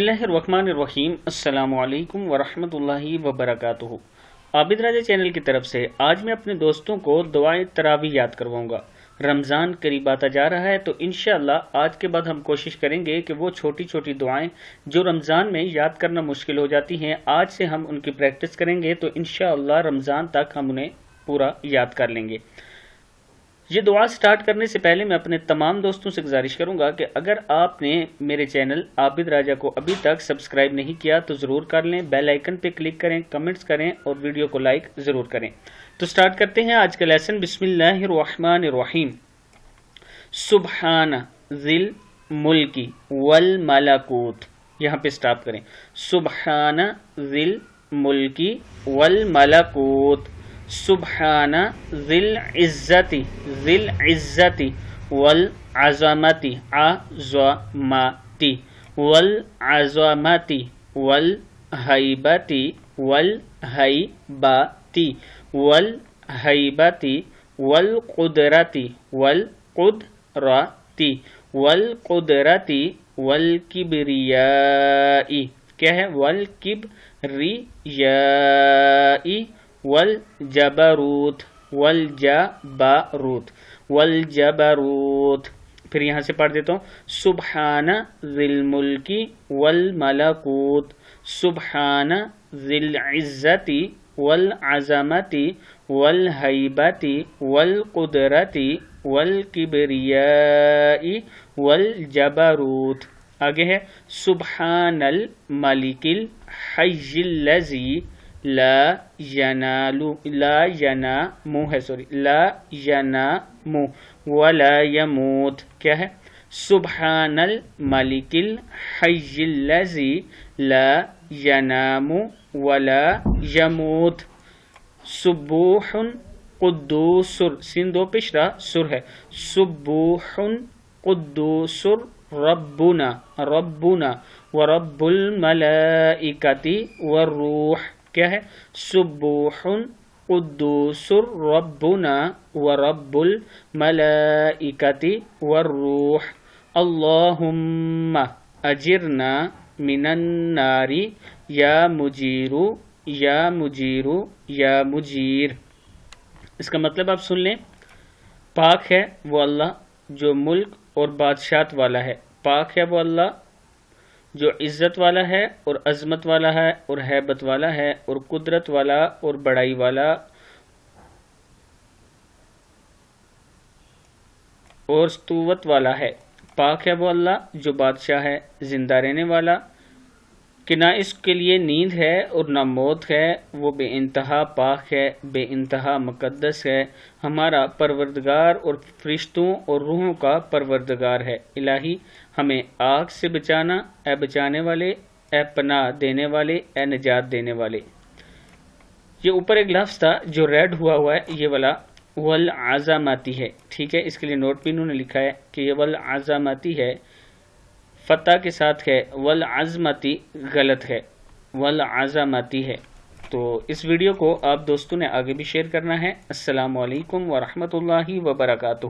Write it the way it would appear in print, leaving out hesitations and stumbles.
बिस्मिल्लाहिर्रहमानिर्रहीम। अस्सलामु अलैकुम वरहमतुल्लाहि वबरकातुहू। आबिद राजा चैनल की तरफ से आज मैं अपने दोस्तों को दुआए तरावी याद करवाऊंगा। रमज़ान करीब आता जा रहा है तो इंशाअल्लाह आज के बाद हम कोशिश करेंगे कि वो छोटी छोटी दुआएं जो रमज़ान में याद करना मुश्किल हो जाती हैं, आज से हम उनकी प्रैक्टिस करेंगे तो इंशाअल्लाह रमज़ान तक हम उन्हें पूरा याद कर लेंगे। ये दुआ स्टार्ट करने से पहले मैं अपने तमाम दोस्तों से गुजारिश करूंगा कि अगर आपने मेरे चैनल आबिद राजा को अभी तक सब्सक्राइब नहीं किया तो ज़रूर कर लें, बेल आइकन पे क्लिक करें, कमेंट्स करें और वीडियो को लाइक ज़रूर करें। तो स्टार्ट करते हैं आज का लेसन। बिस्मिल्लाहिर्रहमानिर्रहीम। सुब्हान ज़िल मुल्की वल मलकूत। यहाँ पे स्टॉप करें। सुब्हान ज़िल मुल्की वल मलकूत। सुब्हान ज़िल इज़्ज़ति वल अज़मति वल अज़मति वल हैबति वल हैबति वल हैबति वल कुदरति वल कुदरति वल कुदरति वल किब्रियाई। क्या है? वल किब्रियाई वल जबरूत वल जबरूत वल जबरूत। फिर यहाँ से पढ़ देता हूँ। सुब्हान ज़िल मुल्की वल मलकूत सुब्हान ज़िल इज़्ज़ति वल अज़मति वल हैबति वल कुदरति वल किब्रियाई वल जबरूत। आगे है सुब्हानल मलिकिल हय्यिल्लज़ी ला यनामु वला यमूत। क्या है? सुब्हानल मलिकिल हय्यिल्लज़ी ला यनामु वला यमूत। सुब्बूहुन कुद्दूसुर। सीन दो पिछड़ा सुर है। सुब्बूहुन कुद्दूसुर रब्बुना रब्बुना व रब्बुल मलाइकति वरूह। क्या है? सुब्बूहुन कुद्दूसुर रब्बुना व रब्बुल मलाइकति वरूह। अल्लाहुम्मा अजिरना मिनन नारी या मुजीरू या मुजीरू या मुजीर। इसका मतलब आप सुन लें। पाक है वो अल्लाह जो मुल्क और बादशाहत वाला है। पाक है वो अल्लाह जो इज़्ज़त वाला है और अज़मत वाला है और हैबत वाला है और कुदरत वाला और बड़ाई वाला और स्तुवत वाला है। पाक है वो अल्लाह जो बादशाह है, जिंदा रहने वाला, कि ना इसके लिए नींद है और ना मौत है। वो बेइंतहा पाक है, बेइंतहा मुक़द्दस है। हमारा परवरदिगार और फरिश्तों और रूहों का परवरदिगार है। इलाही हमें आग से बचाना, ए बचाने वाले, ए पनाह देने वाले, ए निजात देने वाले। ये ऊपर एक लफ्ज़ था जो रेड हुआ है, ये वाला वल आज़ामाती है। ठीक है, इसके लिए नोट भी इन्होंने लिखा है कि ये वल आज़ामाती है, फतह के साथ है। वल अज़मती गलत है, वल आज़ामाती है। तो इस वीडियो को आप दोस्तों ने आगे भी शेयर करना है। अस्सलामु अलैकुम वरहमतुल्लाहि वबरकातुहू।